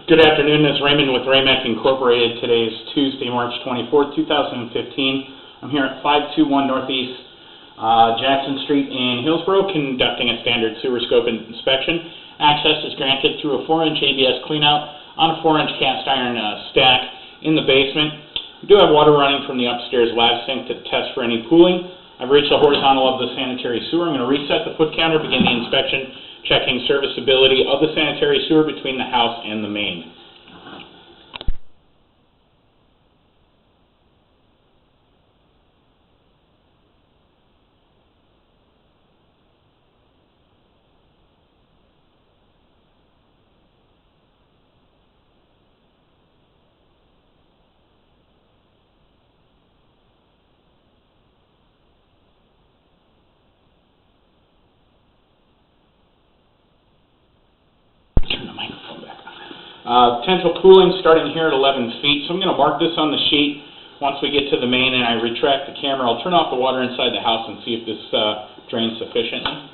Good afternoon, this is Raymond with Raymac Incorporated. Today is Tuesday, March 24th, 2015. I'm here at 521 Northeast Jackson Street in Hillsborough conducting a standard sewer scope inspection. Access is granted through a 4-inch ABS cleanout on a 4-inch cast iron stack in the basement. We do have water running from the upstairs lab sink to test for any pooling. I've reached the horizontal of the sanitary sewer. I'm going to reset the foot counter, begin the inspection, checking serviceability of the sanitary sewer between the house and the main. Potential pooling starting here at 11 feet. So I'm going to mark this on the sheet once we get to the main and I retract the camera. I'll turn off the water inside the house and see if this drains sufficiently.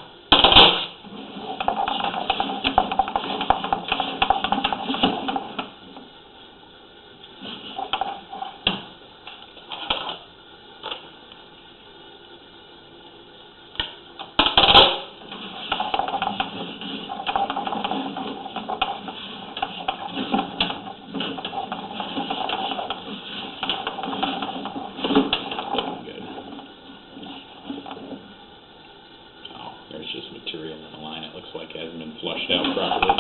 There's just material in the line. It looks like it hasn't been flushed out properly.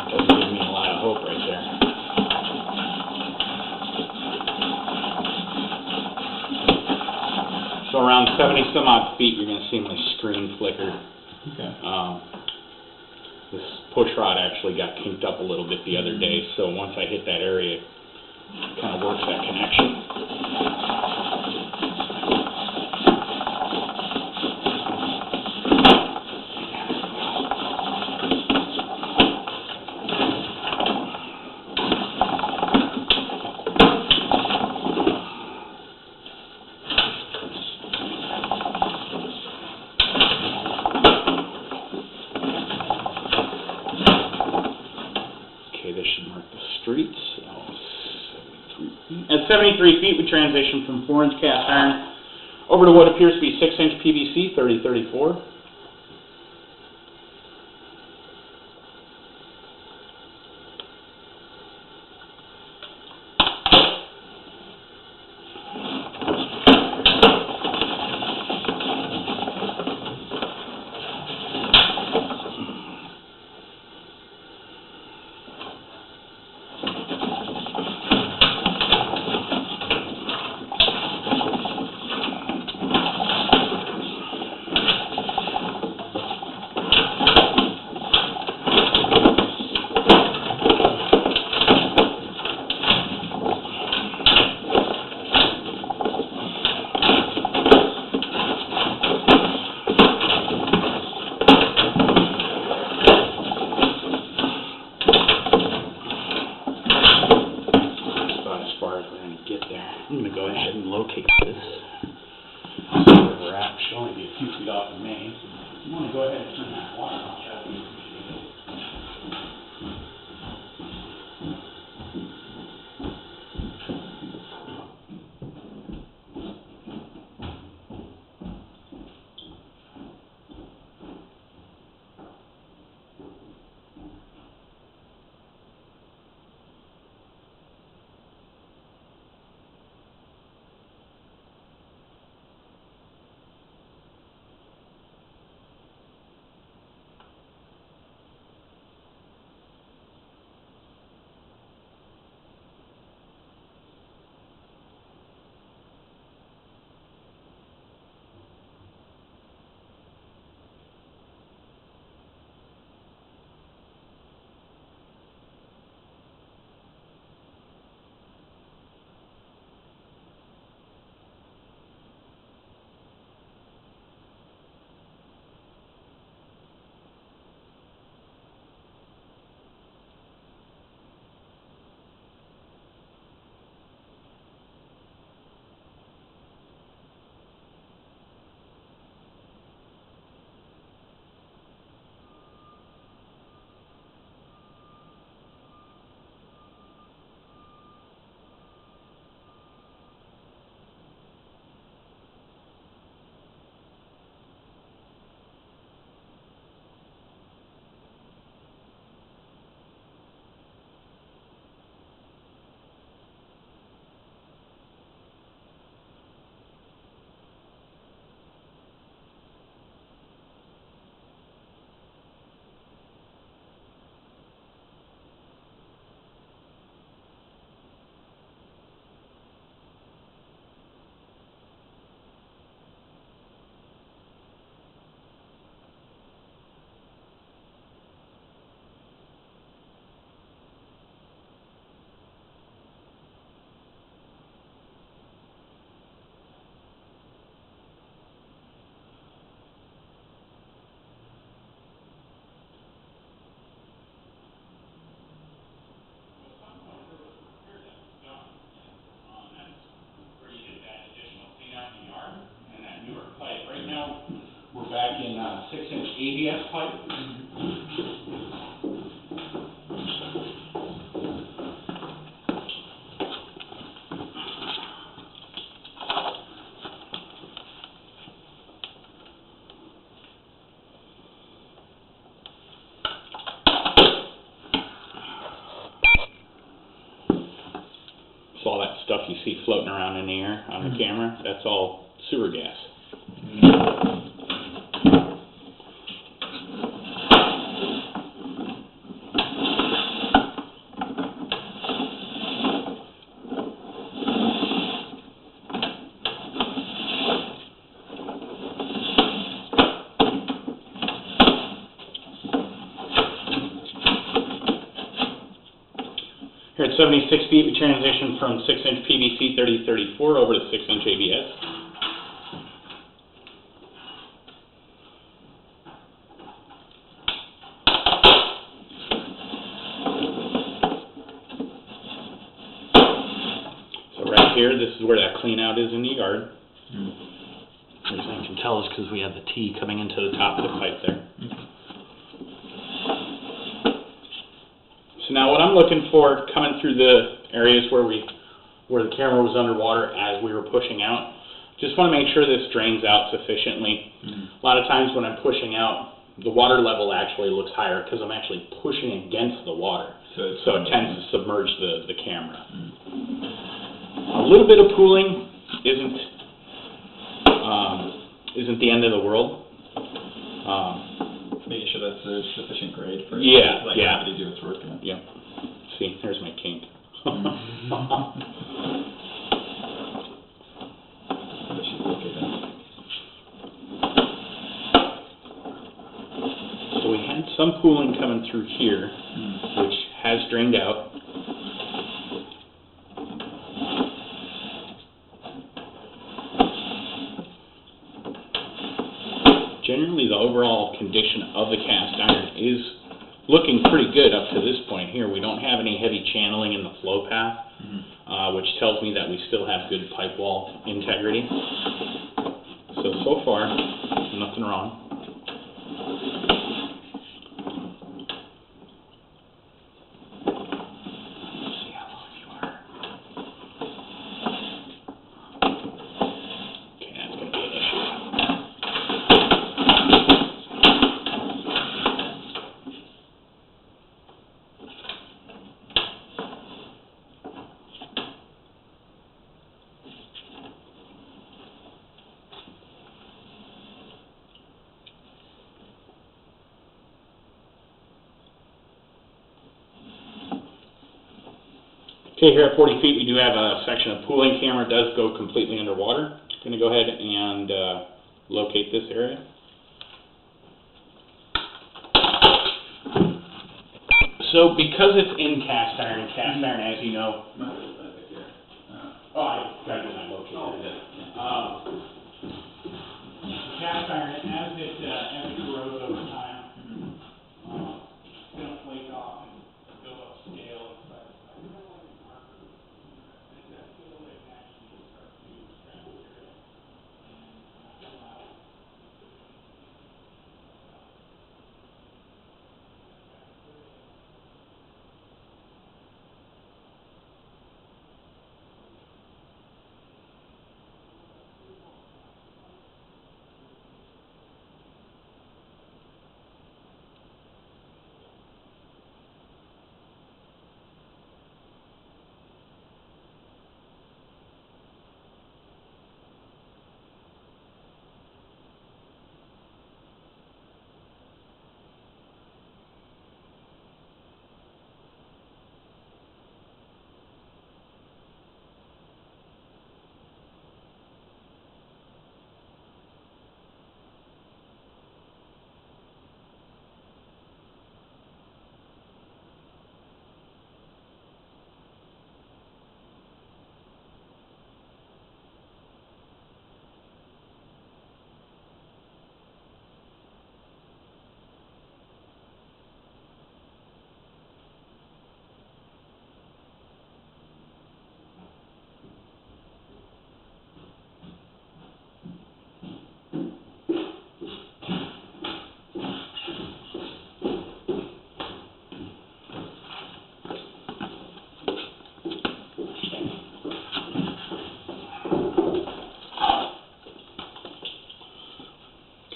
That doesn't give me a lot of hope right there. So around 70 some odd feet, you're going to see my screen flicker. Okay. This push rod actually got kinked up a little bit the other day, so once I hit that area, it kind of works that connection. This should mark the streets. At 73 feet, we transition from 4-inch cast iron over to what appears to be 6-inch PVC 3034. I'm going to go ahead and locate this. Where we're at should only be a few feet off the main. I'm going to go ahead and turn that water off. ABS pipe. So all that stuff you see floating around in the air on the camera, that's all sewer gas. Here at 76 feet, we transition from 6-inch PVC 3034 over to 6-inch ABS. So right here, this is where that clean out is in the yard. The reason I can tell is because we have the T coming into the top of the pipe there. So now what I'm looking for, coming through the areas where the camera was underwater as we were pushing out, just want to make sure this drains out sufficiently. A lot of times when I'm pushing out, the water level actually looks higher because I'm actually pushing against the water. So it tends to submerge the camera. A little bit of pooling isn't the end of the world. Making sure that's a sufficient grade for gravity to do its work. Yeah. See, there's my kink. So we had some pooling coming through here, which has drained out. Generally, the overall condition of the cast iron is looking pretty good up to this point here. We don't have any heavy channeling in the flow path, which tells me that we still have good pipe wall integrity. So far, nothing wrong. See how long you are. Okay, that's going to be an issue. Okay, here at 40 feet, we do have a section of pooling. Camera does go completely underwater. I'm going to go ahead and locate this area. So because it's in cast iron, as you know, I got it located. Cast iron, as it corrodes over time, it's going to flake off and build up scale.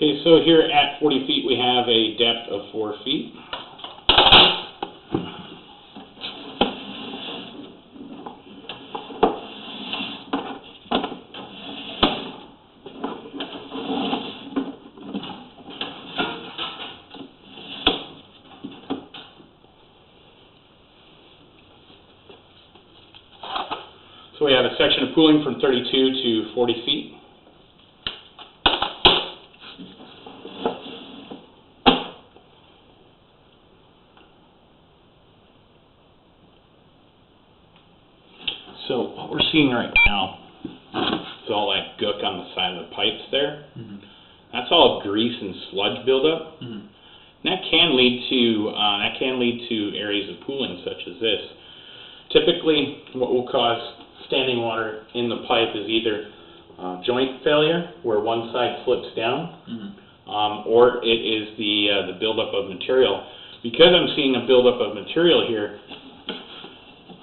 Okay, so here at 40 feet we have a depth of 4 feet. So we have a section of pooling from 32 to 40 feet. So what we're seeing right now is all that gook on the side of the pipes there. Mm-hmm. That's all grease and sludge buildup. Mm-hmm. That can lead to areas of pooling such as this. Typically, what will cause standing water in the pipe is either joint failure, where one side slips down, Mm-hmm. or it is the buildup of material. Because I'm seeing a buildup of material here,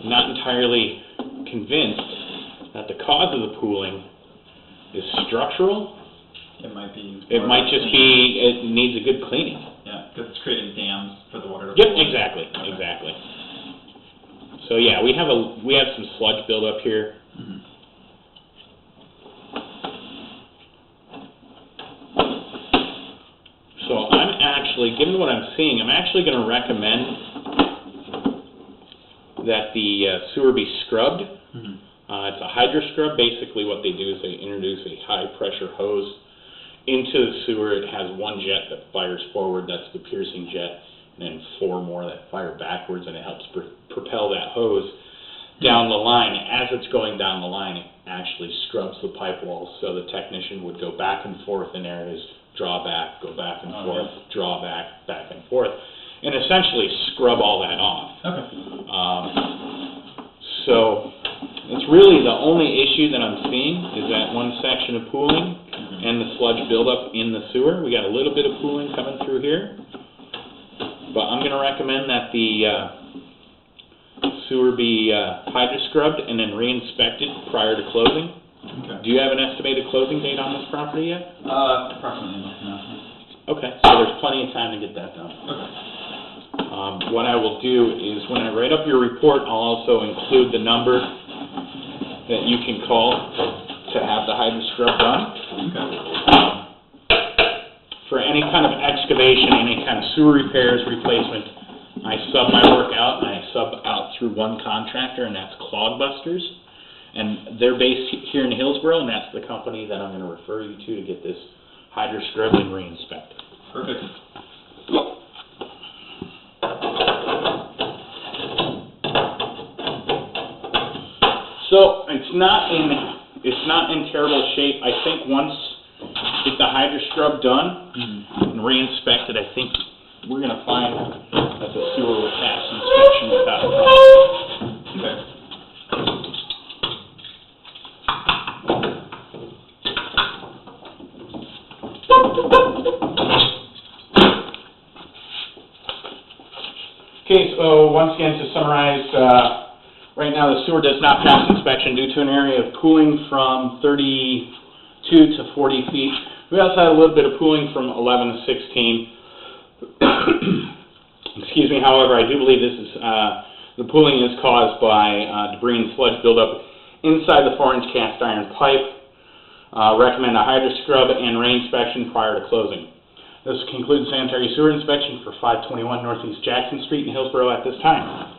I'm not entirely convinced that the cause of the pooling is structural. It might be. It might just be it needs a good cleaning. Yeah, because it's creating dams for the water to Yep, flow. exactly, Okay. exactly. So yeah, we have some sludge buildup here. Mm-hmm. So I'm actually, given what I'm seeing, I'm actually going to recommend that the sewer be scrubbed. Mm-hmm. It's a hydro scrub. Basically what they do is they introduce a high pressure hose into the sewer. It has one jet that fires forward, that's the piercing jet, and then 4 more that fire backwards, and it helps propel that hose down the line. As it's going down the line, it actually scrubs the pipe walls, so the technician would go back and forth in areas, draw back, go back and forth, draw back, back and forth, and essentially scrub all that off. Okay. So it's really the only issue that I'm seeing is that one section of pooling and the sludge buildup in the sewer. We got a little bit of pooling coming through here, but I'm going to recommend that the sewer be hydro scrubbed and then re-inspected prior to closing. Okay. Do you have an estimated closing date on this property yet? Approximately a month now. Okay, so there's plenty of time to get that done. Okay. What I will do is when I write up your report, I'll also include the number that you can call to have the hydro scrub done. Okay. For any kind of excavation, any kind of sewer repairs, replacement, I sub my work out, and I sub out through one contractor, and that's Clogbusters. And they're based here in Hillsborough, and that's the company that I'm going to refer you to get this hydro scrubbed and re-inspected. Perfect. So it's not in terrible shape. I think once get the hydro scrub done and re-inspected, I think we're going to find that the sewer will pass inspection without a problem. Okay. Okay, so once again to summarize, right now the sewer does not pass inspection due to an area of pooling from 32 to 40 feet. We also had a little bit of pooling from 11 to 16. Excuse me, however, I do believe this is, the pooling is caused by debris and sludge buildup inside the 4-inch cast iron pipe. Recommend a hydro scrub and re-inspection prior to closing. This concludes sanitary sewer inspection for 521 Northeast Jackson Street in Hillsborough at this time.